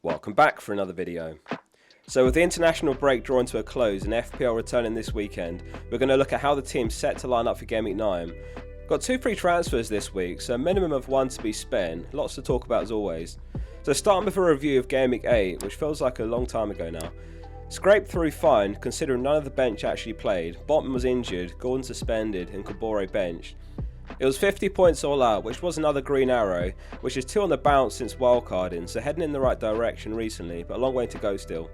Welcome back for another video. So with the international break drawing to a close and FPL returning this weekend, we're going to look at how the team's set to line up for Gameweek 9. Got 2 free transfers this week, so a minimum of 1 to be spent, lots to talk about as always. So starting with a review of Gameweek 8, which feels like a long time ago now. Scraped through fine, considering none of the bench actually played. Botman was injured, Gordon suspended and Kabore benched. It was 50 points all out, which was another green arrow, which is 2 on the bounce since wildcarding, so heading in the right direction recently, but a long way to go still.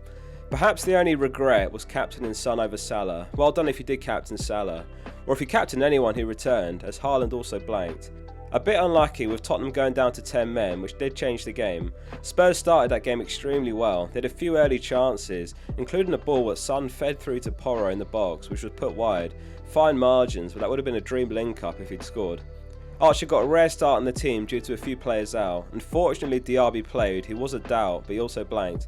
Perhaps the only regret was captaining Son over Salah. Well done if you did captain Salah, or if you captained anyone who returned, as Haaland also blanked. A bit unlucky with Tottenham going down to 10 men, which did change the game. Spurs started that game extremely well. They had a few early chances, including a ball that Son fed through to Porro in the box, which was put wide. Fine margins, but that would have been a dream link-up if he'd scored. Archer got a rare start in the team due to a few players out. Unfortunately, Diaby played. He was a doubt, but he also blanked.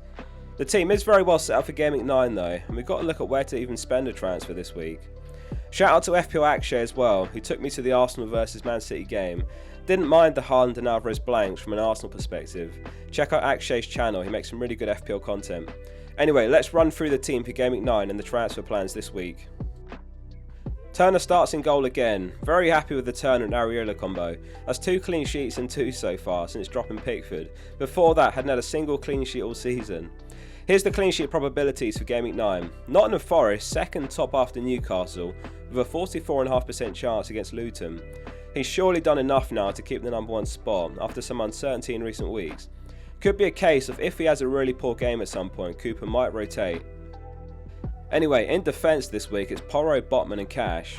The team is very well set up for Gameweek 9 though, and we've got to look at where to even spend a transfer this week. Shout out to FPL Akshay as well, who took me to the Arsenal vs Man City game. Didn't mind the Haaland and Alvarez blanks from an Arsenal perspective. Check out Akshay's channel, he makes some really good FPL content. Anyway, let's run through the team for Gameweek 9 and the transfer plans this week. Turner starts in goal again. Very happy with the Turner and Areola combo. That's 2 clean sheets and 2 so far since dropping Pickford. Before that, hadn't had a single clean sheet all season. Here's the clean sheet probabilities for Gameweek 9. Nottingham Forest, second top after Newcastle, with a 44.5% chance against Luton. He's surely done enough now to keep the number 1 spot after some uncertainty in recent weeks. Could be a case of if he has a really poor game at some point, Cooper might rotate. Anyway, in defence this week it's Porro, Botman and Cash.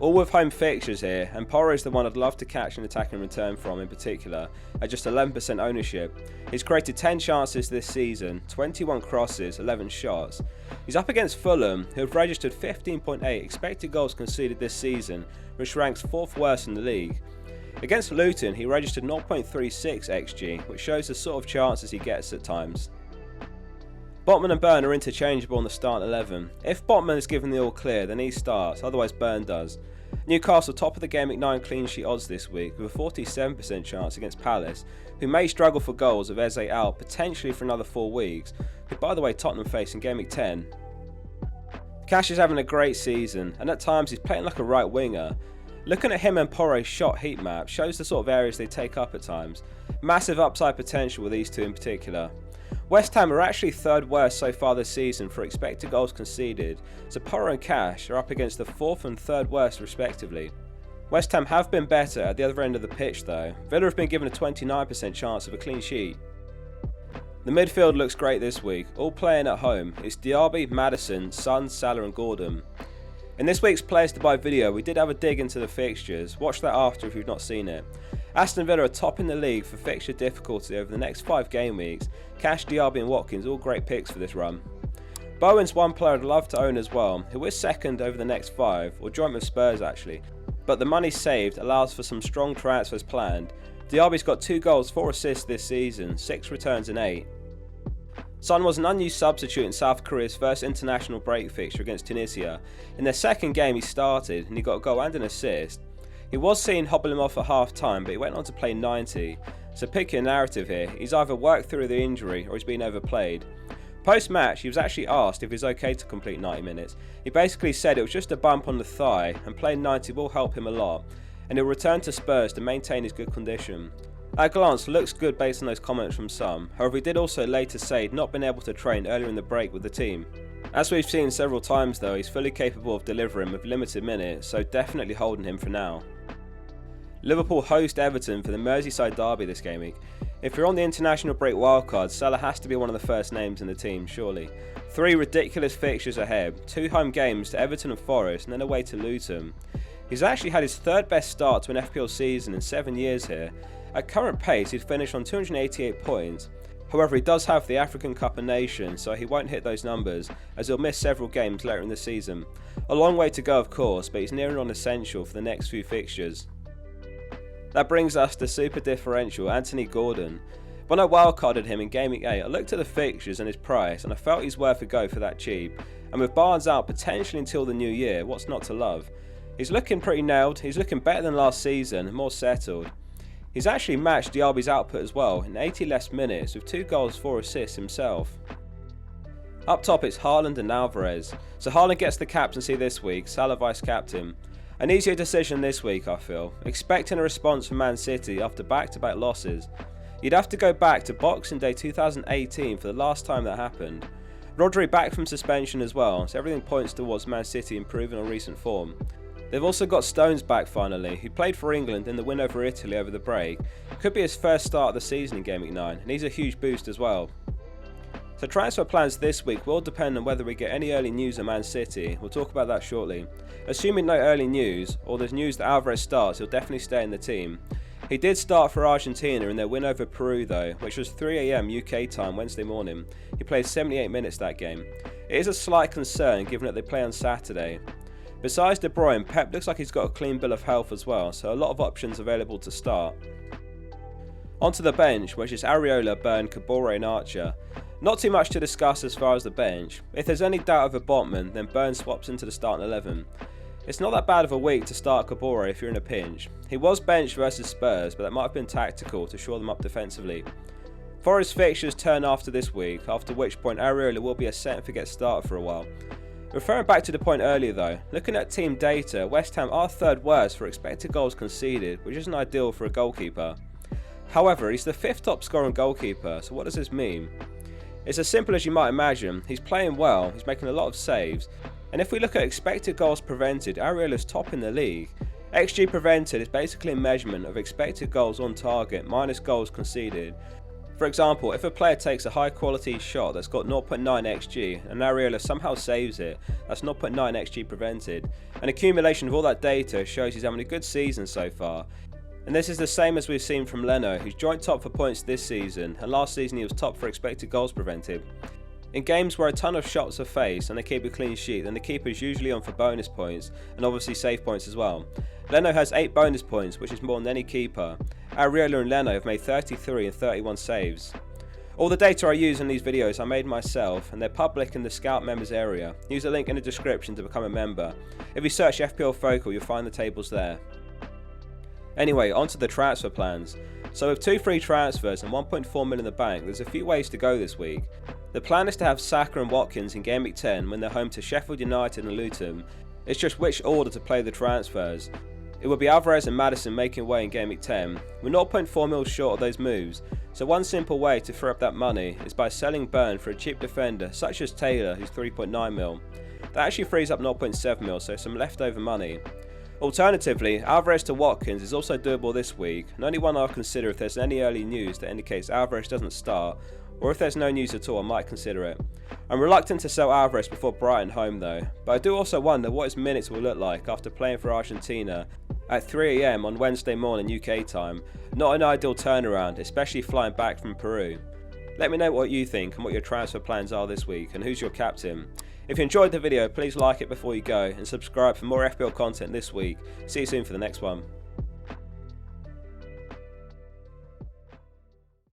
All with home fixtures here, and Porro is the one I'd love to catch an attack and return from in particular, at just 11% ownership. He's created 10 chances this season, 21 crosses, 11 shots. He's up against Fulham, who have registered 15.8 expected goals conceded this season, which ranks 4th worst in the league. Against Luton, he registered 0.36 xg, which shows the sort of chances he gets at times. Botman and Burn are interchangeable on the start 11. If Botman is given the all clear, then he starts, otherwise Burn does. Newcastle top of the Gameweek 9 clean sheet odds this week with a 47% chance against Palace, who may struggle for goals with Eze out potentially for another 4 weeks, who by the way Tottenham face in Gameweek 10. Cash is having a great season, and at times he's playing like a right winger. Looking at him and Porro's shot heat map shows the sort of areas they take up at times. Massive upside potential with these two in particular. West Ham are actually 3rd worst so far this season for expected goals conceded, so Porro and Cash are up against the 4th and 3rd worst respectively. West Ham have been better at the other end of the pitch though. Villa have been given a 29% chance of a clean sheet. The midfield looks great this week, all playing at home. It's Diaby, Maddison, Son, Salah and Gordon. In this week's Players to Buy video we did have a dig into the fixtures, watch that after if you've not seen it. Aston Villa are top in the league for fixture difficulty over the next 5 game weeks. Cash, Diaby and Watkins all great picks for this run. Bowen's one player I'd love to own as well, who is second over the next 5, or joint with Spurs actually, but the money saved allows for some strong transfers planned. Diaby's got 2 goals, 4 assists this season, 6 returns and 8. Son was an unused substitute in South Korea's first international break fixture against Tunisia. In their second game he started and he got a goal and an assist. He was seen hobbling off at half time, but he went on to play 90. So pick your narrative here, he's either worked through the injury or he's been overplayed. Post match he was actually asked if he's okay to complete 90 minutes. He basically said it was just a bump on the thigh and playing 90 will help him a lot, and he'll return to Spurs to maintain his good condition. At a glance looks good based on those comments from some, however he did also later say he'd not been able to train earlier in the break with the team. As we've seen several times though, he's fully capable of delivering with limited minutes, so definitely holding him for now. Liverpool host Everton for the Merseyside derby this game week. If you're on the international break wildcard, Salah has to be one of the first names in the team, surely. 3 ridiculous fixtures ahead, 2 home games to Everton and Forest and then away to Luton. He's actually had his 3rd best start to an FPL season in 7 years here. At current pace he'd finish on 288 points. However he does have the African Cup of Nations, so he won't hit those numbers as he'll miss several games later in the season. A long way to go of course, but he's nearing on essential for the next few fixtures. That brings us to super differential Anthony Gordon. When I wildcarded him in Gameweek 8, I looked at the fixtures and his price and I felt he's worth a go for that cheap. And with Barnes out potentially until the new year, what's not to love? He's looking pretty nailed, he's looking better than last season, more settled. He's actually matched Diaby's output as well in 80 less minutes with 2 goals, 4 assists himself. Up top it's Haaland and Alvarez. So Haaland gets the captaincy this week, Salah vice-captain. An easier decision this week, I feel, expecting a response from Man City after back-to-back losses. You'd have to go back to Boxing Day 2018 for the last time that happened. Rodri back from suspension as well, so everything points towards Man City improving on recent form. They've also got Stones back finally, who played for England in the win over Italy over the break. Could be his first start of the season in Gameweek 9, and he's a huge boost as well. So transfer plans this week will depend on whether we get any early news on Man City. We'll talk about that shortly. Assuming no early news, or there's news that Alvarez starts, he'll definitely stay in the team. He did start for Argentina in their win over Peru though, which was 3 AM UK time Wednesday morning. He played 78 minutes that game. It is a slight concern given that they play on Saturday. Besides De Bruyne, Pep looks like he's got a clean bill of health as well, so a lot of options available to start. Onto the bench, which is Areola, Burn, Kabore and Archer. Not too much to discuss as far as the bench. If there's any doubt over Botman, then Burn swaps into the starting 11. It's not that bad of a week to start Kabore if you're in a pinch. He was benched versus Spurs, but that might have been tactical to shore them up defensively. Forest fixtures turn after this week, after which point Areola will be a set and forget starter for a while. Referring back to the point earlier though, looking at team data, West Ham are third worst for expected goals conceded, which isn't ideal for a goalkeeper. However, he's the 5th top scoring goalkeeper, so what does this mean? It's as simple as you might imagine. He's playing well, he's making a lot of saves, and if we look at expected goals prevented, Areola's top in the league. XG prevented is basically a measurement of expected goals on target minus goals conceded. For example, if a player takes a high quality shot that's got 0.9 XG and Areola somehow saves it, that's 0.9 XG prevented. An accumulation of all that data shows he's having a good season so far. And this is the same as we've seen from Leno, who's joint top for points this season, and last season he was top for expected goals prevented. In games where a ton of shots are faced and they keep a clean sheet, then the keeper's usually on for bonus points, and obviously save points as well. Leno has 8 bonus points, which is more than any keeper. Areola and Leno have made 33 and 31 saves. All the data I use in these videos I made myself, and they're public in the Scout members area. Use the link in the description to become a member. If you search fplfocal, you'll find the tables there. Anyway, onto the transfer plans. So with 2 free transfers and 1.4 million in the bank, there's a few ways to go this week. The plan is to have Saka and Watkins in Gameweek 10 when they're home to Sheffield United and Luton. It's just which order to play the transfers. It will be Alvarez and Maddison making way in Gameweek 10. We're 0.4 mil short of those moves, so one simple way to free up that money is by selling Burn for a cheap defender such as Taylor, who's 3.9 mil. That actually frees up 0.7 mil, so some leftover money. Alternatively, Alvarez to Watkins is also doable this week, and only one I'll consider if there's any early news that indicates Alvarez doesn't start, or if there's no news at all I might consider it. I'm reluctant to sell Alvarez before Brighton home though, but I do also wonder what his minutes will look like after playing for Argentina at 3 AM on Wednesday morning UK time. Not an ideal turnaround, especially flying back from Peru. Let me know what you think and what your transfer plans are this week and who's your captain. If you enjoyed the video, please like it before you go and subscribe for more FPL content this week. See you soon for the next one.